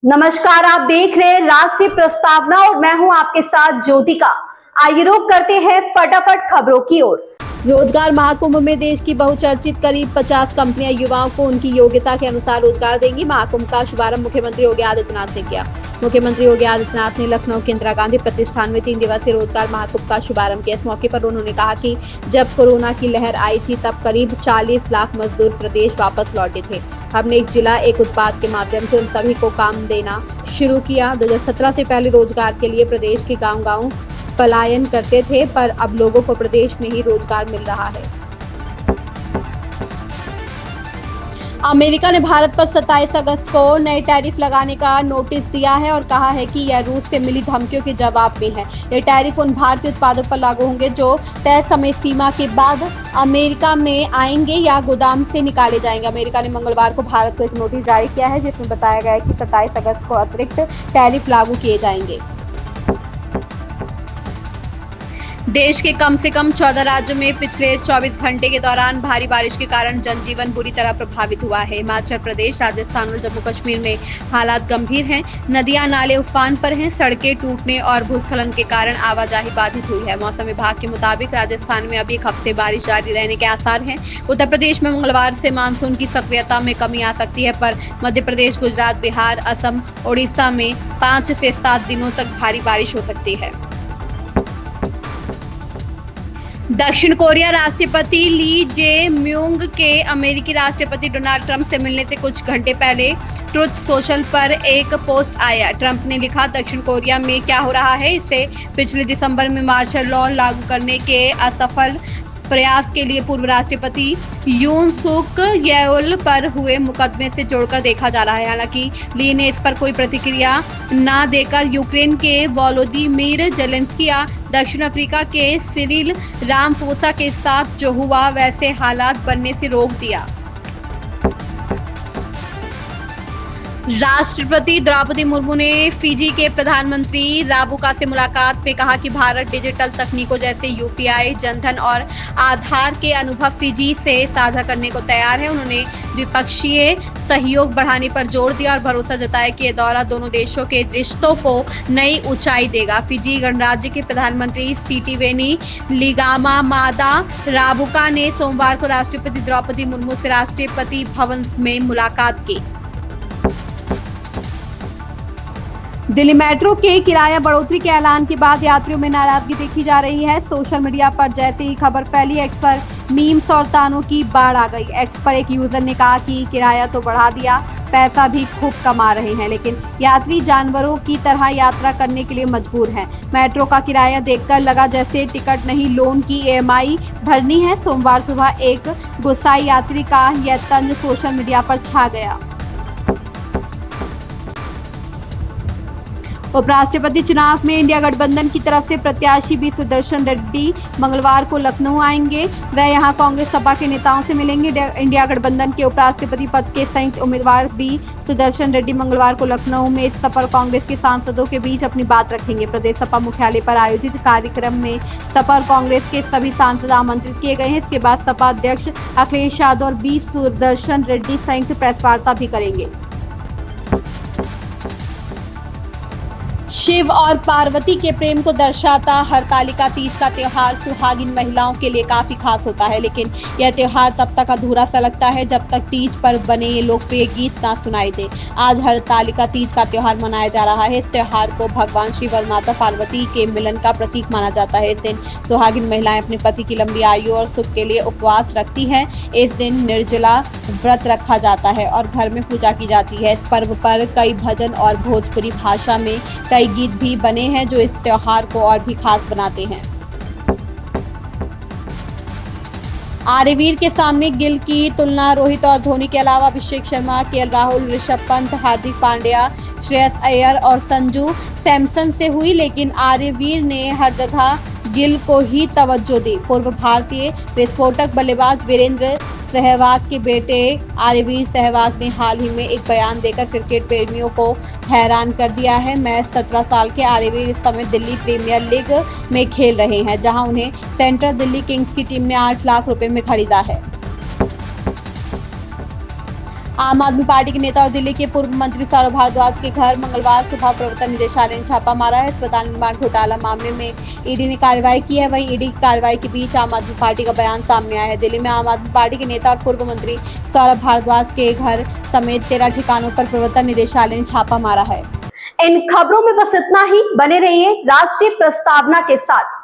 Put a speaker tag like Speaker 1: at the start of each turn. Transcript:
Speaker 1: नमस्कार, आप देख रहे हैं राष्ट्रीय प्रस्तावना और मैं हूं आपके साथ ज्योतिका। आइए रुक करते हैं फटाफट खबरों की ओर। रोजगार महाकुंभ में देश की बहुचर्चित करीब 50 कंपनियां युवाओं को उनकी योग्यता के अनुसार रोजगार देंगी। महाकुंभ का शुभारंभ मुख्यमंत्री योगी आदित्यनाथ ने किया। मुख्यमंत्री योगी आदित्यनाथ ने लखनऊ के इंदिरा गांधी प्रतिष्ठान में 3 दिवसीय रोजगार महाकुंभ का शुभारंभ किया। इस मौके पर उन्होंने कहा कि जब कोरोना की लहर आई थी तब करीब 40 लाख मजदूर प्रदेश वापस लौटे थे। हमने एक जिला एक उत्पाद के माध्यम से उन सभी को काम देना शुरू किया। 2017 से पहले रोजगार के लिए प्रदेश के गांव-गांव पलायन करते थे, पर अब लोगों को प्रदेश में ही रोजगार मिल रहा है। अमेरिका ने भारत पर 27 अगस्त को नए टैरिफ लगाने का नोटिस दिया है और कहा है कि यह रूस से मिली धमकियों के जवाब में है। ये टैरिफ उन भारतीय उत्पादों पर लागू होंगे जो तय समय सीमा के बाद अमेरिका में आएंगे या गोदाम से निकाले जाएंगे। अमेरिका ने मंगलवार को भारत को एक नोटिस जारी किया है जिसमें बताया गया है कि 27 अगस्त को अतिरिक्त टैरिफ लागू किए जाएंगे। देश के कम से कम 14 राज्यों में पिछले 24 घंटे के दौरान भारी बारिश के कारण जनजीवन बुरी तरह प्रभावित हुआ है। हिमाचल प्रदेश, राजस्थान और जम्मू कश्मीर में हालात गंभीर हैं। नदियां नाले उफान पर हैं। सड़कें टूटने और भूस्खलन के कारण आवाजाही बाधित हुई है। मौसम विभाग के मुताबिक राजस्थान में अभी एक हफ्ते बारिश जारी रहने के आसार हैं। उत्तर प्रदेश में मंगलवार से मानसून की सक्रियता में कमी आ सकती है, पर मध्य प्रदेश, गुजरात, बिहार, असम, ओडिशा में 5 से 7 दिनों तक भारी बारिश हो सकती है। दक्षिण कोरिया राष्ट्रपति ली जे म्यूंग के अमेरिकी राष्ट्रपति डोनाल्ड ट्रंप से मिलने से कुछ घंटे पहले ट्रुथ सोशल पर एक पोस्ट आया। ट्रंप ने लिखा, दक्षिण कोरिया में क्या हो रहा है, इसे पिछले दिसंबर में मार्शल लॉ लागू करने के असफल प्रयास के लिए पूर्व राष्ट्रपति यून सुक येओल पर हुए मुकदमे से जोड़कर देखा जा रहा है। हालांकि ली ने इस पर कोई प्रतिक्रिया न देकर यूक्रेन के वोलोदिमीर जेलेंस्की या दक्षिण अफ्रीका के सिरिल रामफोसा के साथ जो हुआ वैसे हालात बनने से रोक दिया। राष्ट्रपति द्रौपदी मुर्मू ने फिजी के प्रधानमंत्री राबुका से मुलाकात में कहा कि भारत डिजिटल तकनीकों जैसे यूपीआई, जनधन और आधार के अनुभव फिजी से साझा करने को तैयार है। उन्होंने द्विपक्षीय सहयोग बढ़ाने पर जोर दिया और भरोसा जताया कि यह दौरा दोनों देशों के रिश्तों को नई ऊंचाई देगा। फिजी गणराज्य के प्रधानमंत्री सिटिवेनी लिगामामादा राबुका ने सोमवार को राष्ट्रपति द्रौपदी मुर्मू से राष्ट्रपति भवन में मुलाकात की। दिल्ली मेट्रो के किराया बढ़ोतरी के ऐलान के बाद यात्रियों में नाराजगी देखी जा रही है। सोशल मीडिया पर जैसे ही खबर फैली, एक्स पर मीम्स और तानों की बाढ़ आ गई। एक्स पर एक यूजर ने कहा कि किराया तो बढ़ा दिया, पैसा भी खूब कमा रहे हैं, लेकिन यात्री जानवरों की तरह यात्रा करने के लिए मजबूर हैं। मेट्रो का किराया देखकर लगा जैसे टिकट नहीं, लोन की EMI भरनी है। सोमवार सुबह एक गुस्साई यात्री का यह तंज सोशल मीडिया पर छा गया। उपराष्ट्रपति चुनाव में इंडिया गठबंधन की तरफ से प्रत्याशी बी सुदर्शन रेड्डी मंगलवार को लखनऊ आएंगे। वह यहां कांग्रेस सपा के नेताओं से मिलेंगे। इंडिया गठबंधन के उपराष्ट्रपति पद के संयुक्त उम्मीदवार बी सुदर्शन रेड्डी मंगलवार को लखनऊ में सपा और कांग्रेस के सांसदों के बीच अपनी बात रखेंगे। प्रदेश सपा मुख्यालय पर आयोजित कार्यक्रम में सपा और कांग्रेस के सभी सांसद आमंत्रित किए गए हैं। इसके बाद सपा अध्यक्ष अखिलेश यादव और बी सुदर्शन रेड्डी संयुक्त प्रेस वार्ता भी करेंगे। शिव और पार्वती के प्रेम को दर्शाता हरतालिका तीज का त्योहार सुहागिन महिलाओं के लिए काफी खास होता है, लेकिन यह त्योहार तब तक अधूरा सा लगता है जब तक तीज पर बने ये लोकप्रिय गीत ना सुनाई दे। आज हरतालिका तीज का त्योहार मनाया जा रहा है। इस त्योहार को भगवान शिव और माता पार्वती के मिलन का प्रतीक माना जाता है। इस दिन सुहागिन महिलाएं अपने पति की लंबी आयु और सुख के लिए उपवास रखती हैं। इस दिन निर्जला व्रत रखा जाता है और घर में पूजा की जाती है। इस पर्व पर कई भजन और भोजपुरी भाषा में कई गीत भी बने हैं जो इस त्योहार को और भी खास बनाते हैं। आर्यवीर के सामने गिल की तुलना रोहित और धोनी के अलावा अभिषेक शर्मा, KL राहुल, ऋषभ पंत, हार्दिक पांड्या, श्रेयस अय्यर और संजू सैमसन से हुई, लेकिन आर्यवीर ने हर जगह गिल को ही तवज्जो दी। पूर्व भारतीय विस्फोटक बल्लेबाज वीरेंद्र सहवाग के बेटे आर्यवीर सहवाग ने हाल ही में एक बयान देकर क्रिकेट प्रेमियों को हैरान कर दिया है। महज 17 साल के आर्यवीर इस समय दिल्ली प्रीमियर लीग में खेल रहे हैं, जहां उन्हें सेंट्रल दिल्ली किंग्स की टीम ने 8 लाख रुपए में खरीदा है। आम आदमी पार्टी के नेता और दिल्ली के पूर्व मंत्री सौरभ भारद्वाज के घर मंगलवार सुबह प्रवर्तन निदेशालय ने छापा मारा है। अस्पताल निर्माण घोटाला मामले में ईडी ने कार्रवाई की है। वहीं ईडी की कार्रवाई के बीच आम आदमी पार्टी का बयान सामने आया है। दिल्ली में आम आदमी पार्टी के नेता और पूर्व मंत्री सौरभ भारद्वाज के घर समेत 13 ठिकानों पर प्रवर्तन निदेशालय ने छापा मारा है। इन खबरों में बस इतना ही। बने रहिए राष्ट्रीय प्रस्तावना के साथ।